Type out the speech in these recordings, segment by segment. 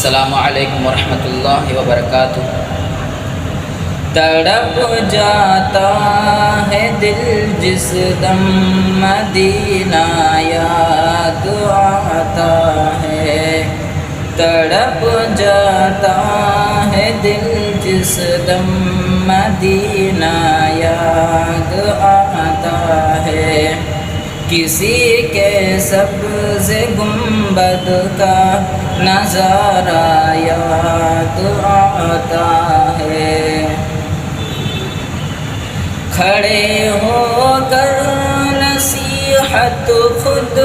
السلام علیکم ورحمۃ اللہ وبرکاتہ۔ تڑپ جاتا ہے دل جس دم مدینہ یاد آتا ہے، تڑپ جاتا ہے دل جس دم مدینہ یاد آتا ہے، کسی کے سبز گنبد کا نظارہ یاد آتا ہے، کھڑے ہو کر نصیحت خود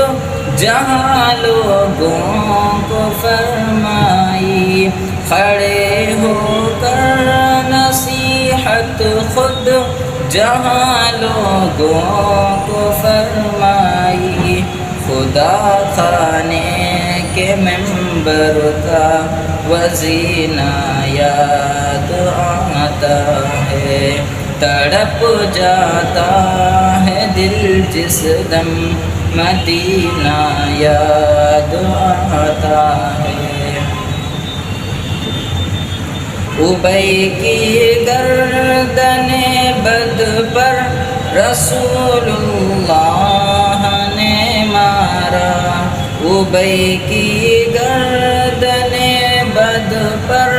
جہاں لوگوں کو فرمائی، کھڑے ہو کر نصیحت خود جہاں لوگوں کو فرمائی، خدا خانے کے ممبر کا وزینہ یاد آتا ہے، تڑپ جاتا ہے دل جس دم مدینہ یاد آتا ہے۔ ابی کی گردن بد پر رسول اللہ نے مارا، ابی کی گردن بد پر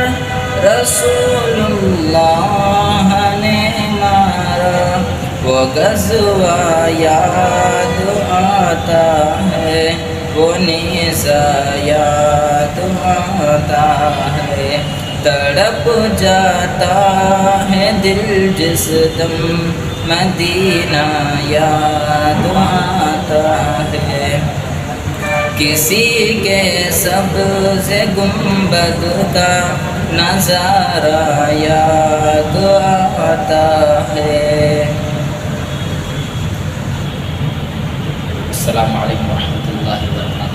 رسول اللہ نے مارا، وہ غزوہ یاد آتا ہے، وہ نیزہ یاد آتا ہے، تڑپ جاتا ہے دل جس دم مدینہ یاد آتا ہے، کسی کے سبز گنبد کا نظارہ یاد آتا ہے۔ السلام علیکم ورحمۃ اللہ وبرکاتہ۔